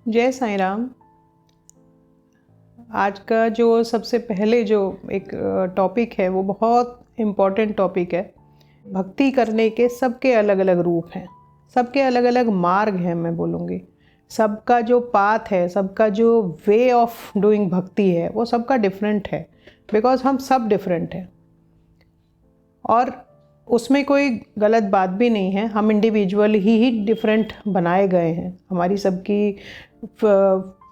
जय साईं राम। आज का जो सबसे पहले जो एक टॉपिक है वो बहुत इम्पॉर्टेंट टॉपिक है। भक्ति करने के सबके अलग अलग रूप हैं, सबके अलग अलग मार्ग हैं। मैं बोलूँगी सबका जो पाथ है, सबका जो वे ऑफ डूइंग भक्ति है वो सबका डिफरेंट है, बिकॉज हम सब डिफरेंट हैं और उसमें कोई गलत बात भी नहीं है। हम इंडिविजुअल ही डिफरेंट बनाए गए हैं। हमारी सबकी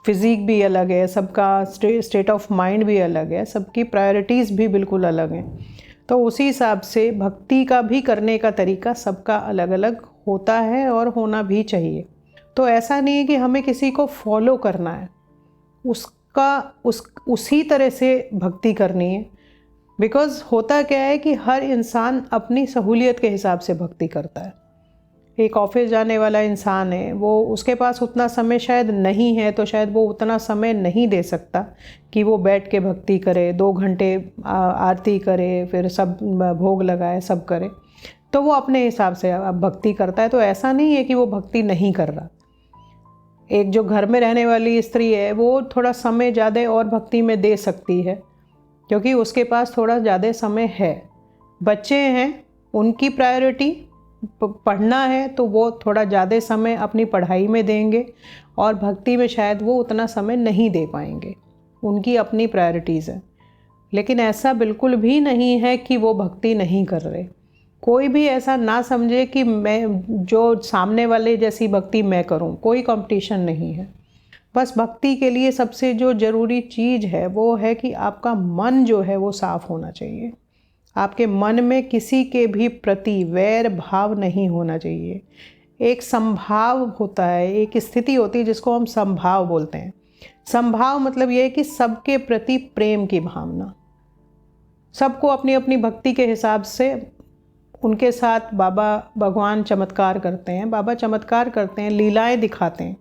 फिज़िक भी अलग है, सबका स्टेट ऑफ माइंड भी अलग है, सबकी प्रायोरिटीज़ भी बिल्कुल अलग हैं। तो उसी हिसाब से भक्ति का भी करने का तरीका सबका अलग अलग होता है और होना भी चाहिए। तो ऐसा नहीं है कि हमें किसी को फॉलो करना है, उसी तरह से भक्ति करनी है। बिकॉज़ होता क्या है कि हर इंसान अपनी सहूलियत के हिसाब से भक्ति करता है। एक ऑफिस जाने वाला इंसान है, वो उसके पास उतना समय शायद नहीं है, तो शायद वो उतना समय नहीं दे सकता कि वो बैठ के भक्ति करे, 2 घंटे आरती करे, फिर सब भोग लगाए, सब करे। तो वो अपने हिसाब से भक्ति करता है। तो ऐसा नहीं है कि वो भक्ति नहीं कर रहा। एक जो घर में रहने वाली स्त्री है वो थोड़ा समय ज़्यादा और भक्ति में दे सकती है, क्योंकि उसके पास थोड़ा ज़्यादा समय है। बच्चे हैं, उनकी प्रायोरिटी पढ़ना है, तो वो थोड़ा ज़्यादा समय अपनी पढ़ाई में देंगे और भक्ति में शायद वो उतना समय नहीं दे पाएंगे। उनकी अपनी प्रायोरिटीज़ है। लेकिन ऐसा बिल्कुल भी नहीं है कि वो भक्ति नहीं कर रहे। कोई भी ऐसा ना समझे कि मैं जो सामने वाले जैसी भक्ति मैं करूं। कोई कंपटीशन नहीं है। बस भक्ति के लिए सबसे जो ज़रूरी चीज़ है वो है कि आपका मन जो है वो साफ़ होना चाहिए। आपके मन में किसी के भी प्रति वैर भाव नहीं होना चाहिए। एक संभाव होता है, एक स्थिति होती है जिसको हम संभाव बोलते हैं। संभाव मतलब ये है कि सबके प्रति प्रेम की भावना। सबको अपनी अपनी भक्ति के हिसाब से उनके साथ बाबा भगवान चमत्कार करते हैं। बाबा चमत्कार करते हैं, लीलाएं दिखाते हैं।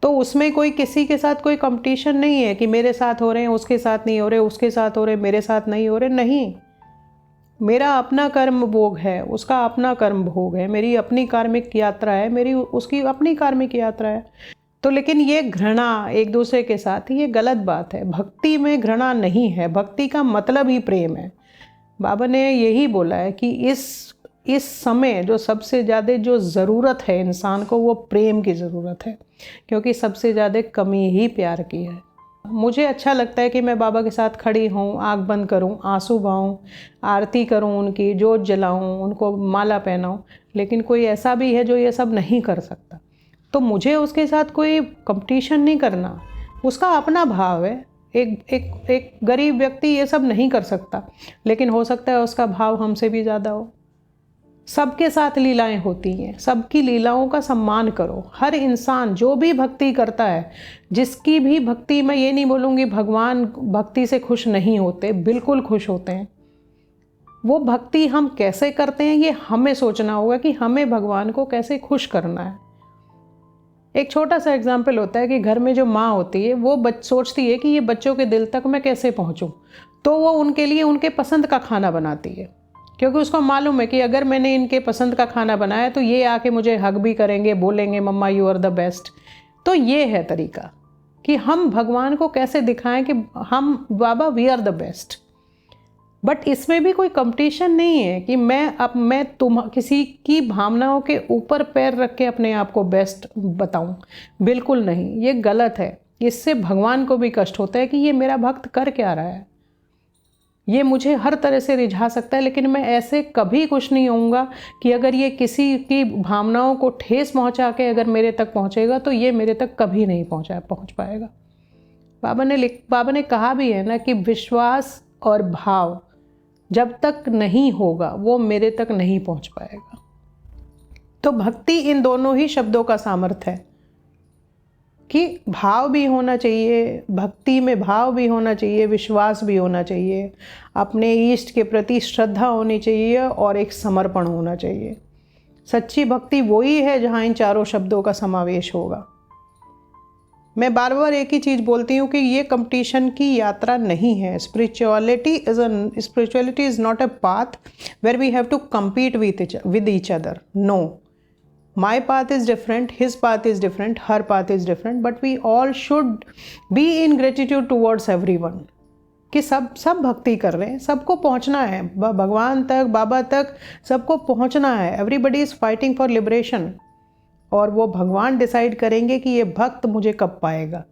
तो उसमें कोई किसी के साथ कोई कंपटीशन नहीं है कि मेरे साथ हो रहे हैं, उसके साथ नहीं हो रहे, उसके साथ हो रहे, मेरे साथ नहीं हो रहे। नहीं, मेरा अपना कर्म भोग है, उसका अपना कर्म भोग है, मेरी अपनी कार्मिक यात्रा है, मेरी उसकी अपनी कार्मिक यात्रा है। तो लेकिन ये घृणा एक दूसरे के साथ, ये गलत बात है। भक्ति में घृणा नहीं है। भक्ति का मतलब ही प्रेम है। बाबा ने यही बोला है कि इस समय जो सबसे ज़्यादा जो ज़रूरत है इंसान को, वो प्रेम की ज़रूरत है, क्योंकि सबसे ज़्यादा कमी ही प्यार की है। मुझे अच्छा लगता है कि मैं बाबा के साथ खड़ी हूँ, आँख बंद करूँ, आंसू बहाऊँ, आरती करूँ, उनकी जोत जलाऊँ, उनको माला पहनाऊँ। लेकिन कोई ऐसा भी है जो ये सब नहीं कर सकता, तो मुझे उसके साथ कोई कंपटीशन नहीं करना। उसका अपना भाव है। एक गरीब व्यक्ति ये सब नहीं कर सकता, लेकिन हो सकता है उसका भाव हमसे भी ज़्यादा हो। सबके साथ लीलाएं होती हैं, सबकी लीलाओं का सम्मान करो। हर इंसान जो भी भक्ति करता है, जिसकी भी भक्ति, मैं ये नहीं बोलूँगी भगवान भक्ति से खुश नहीं होते, बिल्कुल खुश होते हैं। वो भक्ति हम कैसे करते हैं ये हमें सोचना होगा कि हमें भगवान को कैसे खुश करना है। एक छोटा सा एग्जाम्पल होता है कि घर में जो माँ होती है वो सोचती है कि ये बच्चों के दिल तक मैं कैसे पहुँचूँ, तो वो उनके लिए उनके पसंद का खाना बनाती है, क्योंकि उसको मालूम है कि अगर मैंने इनके पसंद का खाना बनाया तो ये आके मुझे हग भी करेंगे, बोलेंगे मम्मा यू आर द बेस्ट। तो ये है तरीका कि हम भगवान को कैसे दिखाएं कि हम बाबा we are the best. But इसमें भी कोई कंपटीशन नहीं है कि मैं किसी की भावनाओं के ऊपर पैर रख के अपने आप को बेस्ट बताऊं। बिल्कुल नहीं, ये गलत है। इससे भगवान को भी कष्ट होता है कि ये मेरा भक्त कर क्या रहा है। ये मुझे हर तरह से रिझा सकता है, लेकिन मैं ऐसे कभी खुश नहीं होऊंगा कि अगर ये किसी की भावनाओं को ठेस पहुंचा के अगर मेरे तक पहुंचेगा तो ये मेरे तक कभी नहीं पहुंच पाएगा। बाबा ने कहा भी है ना कि विश्वास और भाव जब तक नहीं होगा वो मेरे तक नहीं पहुंच पाएगा। तो भक्ति इन दोनों ही शब्दों का सामर्थ्य है कि भाव भी होना चाहिए, भक्ति में भाव भी होना चाहिए, विश्वास भी होना चाहिए, अपने इष्ट के प्रति श्रद्धा होनी चाहिए और एक समर्पण होना चाहिए। सच्ची भक्ति वही है जहाँ इन चारों शब्दों का समावेश होगा। मैं बार बार एक ही चीज़ बोलती हूँ कि ये कंपटीशन की यात्रा नहीं है। Spirituality is not a path where we have to compete with each other. No, my path is different, his path is different, her path is different, but we all should be in gratitude towards everyone, कि सब भक्ति कर रहे हैं, सबको पहुंचना है भगवान तक, बाबा तक, सबको पहुंचना है। Everybody is fighting for liberation, और वो भगवान डिसाइड करेंगे कि ये भक्त मुझे कब पाएगा।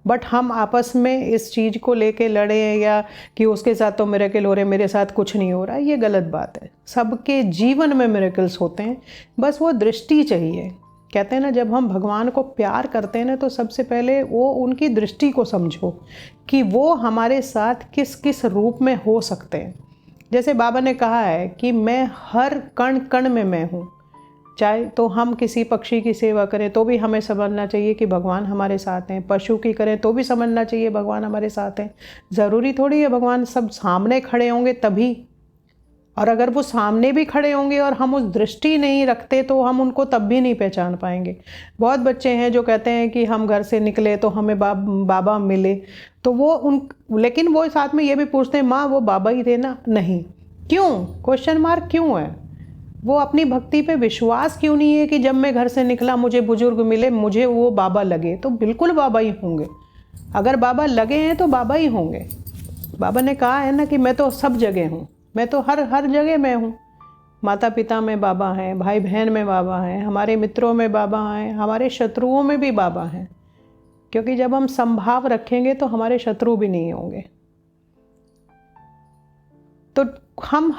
बट हम आपस में इस चीज़ को लेके लड़े या कि उसके साथ तो मिरेकल हो रहे, मेरे साथ कुछ नहीं हो रहा, ये गलत बात है। सबके जीवन में मिरेकल्स होते हैं, बस वो दृष्टि चाहिए। कहते हैं ना, जब हम भगवान को प्यार करते हैं ना, तो सबसे पहले वो उनकी दृष्टि को समझो कि वो हमारे साथ किस किस रूप में हो सकते हैं। जैसे बाबा ने कहा है कि मैं हर कण कण में मैं हूँ। चाहे तो हम किसी पक्षी की सेवा करें तो भी हमें समझना चाहिए कि भगवान हमारे साथ हैं, पशु की करें तो भी समझना चाहिए भगवान हमारे साथ हैं। ज़रूरी थोड़ी है भगवान सब सामने खड़े होंगे तभी, और अगर वो सामने भी खड़े होंगे और हम उस दृष्टि नहीं रखते तो हम उनको तब भी नहीं पहचान पाएंगे। बहुत बच्चे हैं जो कहते हैं कि हम घर से निकले तो हमें बाबा मिले, तो वो लेकिन वो साथ में ये भी पूछते हैं, माँ वो बाबा ही थे ना? नहीं। क्यों? क्वेश्चन मार्क क्यों है? वो अपनी भक्ति पे विश्वास क्यों नहीं है कि जब मैं घर से निकला मुझे बुजुर्ग मिले, मुझे वो बाबा लगे? तो बिल्कुल बाबा ही होंगे। अगर बाबा लगे हैं तो बाबा ही होंगे। बाबा ने कहा है ना कि मैं तो सब जगह हूँ, मैं तो हर जगह मैं हूँ। माता पिता में बाबा हैं, भाई बहन में बाबा हैं, हमारे मित्रों में बाबा हैं, हमारे शत्रुओं में भी बाबा हैं। क्योंकि जब हम समभाव रखेंगे तो हमारे शत्रु भी नहीं होंगे। तो हम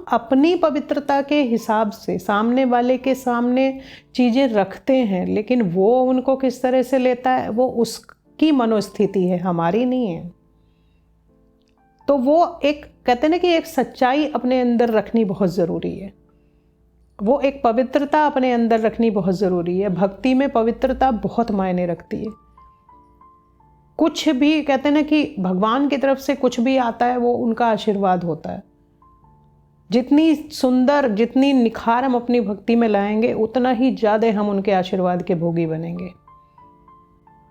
अपनी पवित्रता के हिसाब से सामने वाले के सामने चीज़ें रखते हैं, लेकिन वो उनको किस तरह से लेता है वो उसकी मनोस्थिति है, हमारी नहीं है। तो वो एक कहते हैं ना कि एक सच्चाई अपने अंदर रखनी बहुत ज़रूरी है, वो एक पवित्रता अपने अंदर रखनी बहुत ज़रूरी है। भक्ति में पवित्रता बहुत मायने रखती है। कुछ भी कहते हैं ना कि भगवान की तरफ से कुछ भी आता है वो उनका आशीर्वाद होता है। जितनी सुंदर, जितनी निखार हम अपनी भक्ति में लाएंगे, उतना ही ज़्यादा हम उनके आशीर्वाद के भोगी बनेंगे।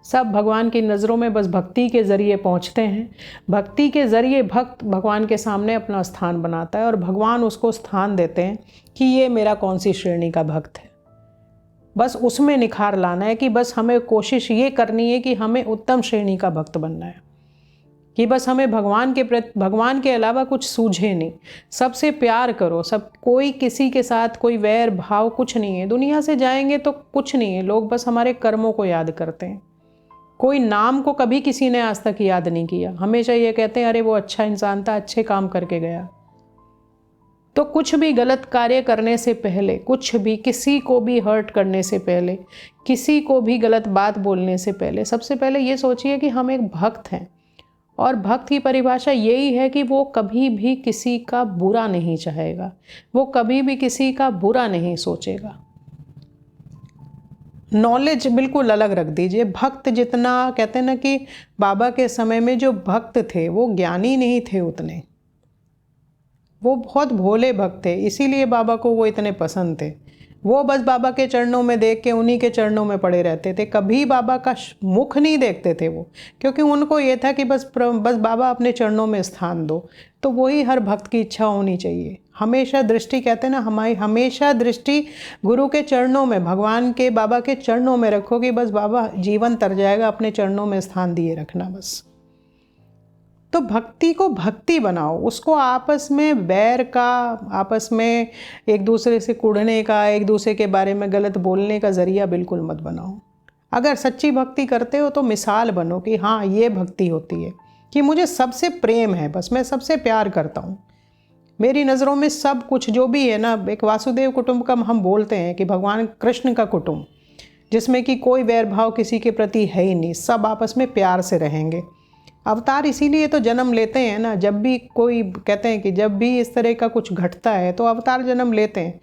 सब भगवान की नज़रों में बस भक्ति के ज़रिए पहुँचते हैं। भक्ति के ज़रिए भक्त भगवान के सामने अपना स्थान बनाता है और भगवान उसको स्थान देते हैं कि ये मेरा कौन सी श्रेणी का भक्त है। बस उसमें निखार लाना है कि बस हमें कोशिश ये करनी है कि हमें उत्तम श्रेणी का भक्त बनना है, कि बस हमें भगवान के अलावा कुछ सूझे नहीं। सबसे प्यार करो, सब, कोई किसी के साथ कोई वैर भाव कुछ नहीं है। दुनिया से जाएंगे तो कुछ नहीं है, लोग बस हमारे कर्मों को याद करते हैं। कोई नाम को कभी किसी ने आज तक याद नहीं किया। हमेशा ये कहते हैं अरे वो अच्छा इंसान था, अच्छे काम करके गया। तो कुछ भी गलत कार्य करने से पहले, कुछ भी किसी को भी हर्ट करने से पहले, किसी को भी गलत बात बोलने से पहले, सबसे पहले ये सोचिए कि हम एक भक्त हैं। और भक्त की परिभाषा यही है कि वो कभी भी किसी का बुरा नहीं चाहेगा, वो कभी भी किसी का बुरा नहीं सोचेगा। नॉलेज बिल्कुल अलग रख दीजिए। भक्त जितना, कहते हैं ना कि बाबा के समय में जो भक्त थे वो ज्ञानी नहीं थे उतने, वो बहुत भोले भक्त थे, इसीलिए बाबा को वो इतने पसंद थे। वो बस बाबा के चरणों में देख के उन्हीं के चरणों में पड़े रहते थे, कभी बाबा का मुख नहीं देखते थे वो, क्योंकि उनको ये था कि बस बाबा अपने चरणों में स्थान दो। तो वही हर भक्त की इच्छा होनी चाहिए। हमेशा दृष्टि, कहते हैं ना, हमारी हमेशा दृष्टि गुरु के चरणों में, भगवान के, बाबा के चरणों में रखो कि बस बाबा जीवन तर जाएगा, अपने चरणों में स्थान दिए रखना बस। तो भक्ति को भक्ति बनाओ, उसको आपस में बैर का, आपस में एक दूसरे से कुढ़ने का, एक दूसरे के बारे में गलत बोलने का ज़रिया बिल्कुल मत बनाओ। अगर सच्ची भक्ति करते हो तो मिसाल बनो कि हाँ ये भक्ति होती है, कि मुझे सबसे प्रेम है, बस मैं सबसे प्यार करता हूँ। मेरी नज़रों में सब कुछ जो भी है ना, एक वासुदेव कुटुंब का हम बोलते हैं कि भगवान कृष्ण का कुटुंब, जिसमें कि कोई वैर भाव किसी के प्रति है ही नहीं, सब आपस में प्यार से रहेंगे। अवतार इसीलिए तो जन्म लेते हैं ना, जब भी कोई, कहते हैं कि जब भी इस तरह का कुछ घटता है तो अवतार जन्म लेते हैं।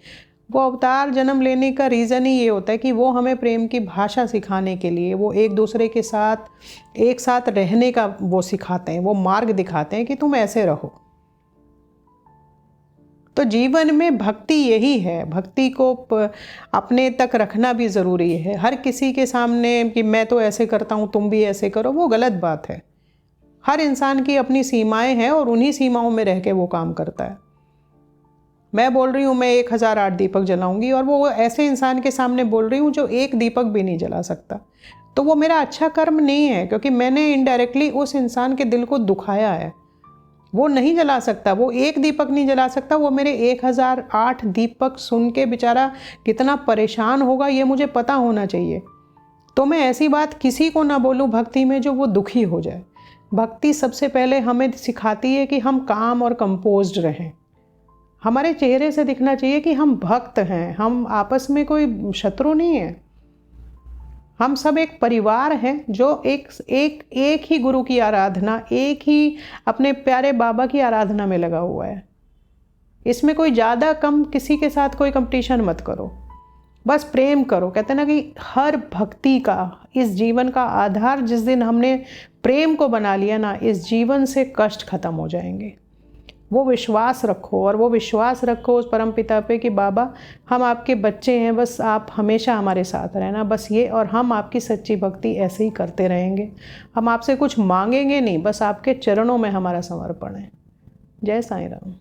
वो अवतार जन्म लेने का रीज़न ही ये होता है कि वो हमें प्रेम की भाषा सिखाने के लिए, वो एक दूसरे के साथ एक साथ रहने का वो सिखाते हैं, वो मार्ग दिखाते हैं कि तुम ऐसे रहो। तो जीवन में भक्ति यही है। भक्ति को अपने तक रखना भी ज़रूरी है। हर किसी के सामने कि मैं तो ऐसे करता हूँ तुम भी ऐसे करो, वो गलत बात है। हर इंसान की अपनी सीमाएं हैं और उन्हीं सीमाओं में रह के वो काम करता है। मैं बोल रही हूँ मैं 1008 दीपक जलाऊंगी, और वो ऐसे इंसान के सामने बोल रही हूँ जो एक दीपक भी नहीं जला सकता, तो वो मेरा अच्छा कर्म नहीं है, क्योंकि मैंने इनडायरेक्टली उस इंसान के दिल को दुखाया है। वो नहीं जला सकता, वो एक दीपक नहीं जला सकता, वो मेरे 1008 दीपक सुन के बेचारा कितना परेशान होगा ये मुझे पता होना चाहिए। तो मैं ऐसी बात किसी को ना बोलूँ भक्ति में जो वो दुखी हो जाए। भक्ति सबसे पहले हमें सिखाती है कि हम काम और कंपोज्ड रहें। हमारे चेहरे से दिखना चाहिए कि हम भक्त हैं, हम आपस में कोई शत्रु नहीं है। हम सब एक परिवार हैं जो एक ही गुरु की आराधना, एक ही अपने प्यारे बाबा की आराधना में लगा हुआ है। इसमें कोई ज़्यादा कम किसी के साथ कोई कंपटीशन मत करो, बस प्रेम करो। कहते हैं ना कि हर भक्ति का, इस जीवन का आधार जिस दिन हमने प्रेम को बना लिया ना, इस जीवन से कष्ट खत्म हो जाएंगे। वो विश्वास रखो, और वो विश्वास रखो उस परमपिता पे कि बाबा हम आपके बच्चे हैं, बस आप हमेशा हमारे साथ रहना, बस ये। और हम आपकी सच्ची भक्ति ऐसे ही करते रहेंगे। हम आपसे कुछ मांगेंगे नहीं, बस आपके चरणों में हमारा समर्पण है। जय साईं राम।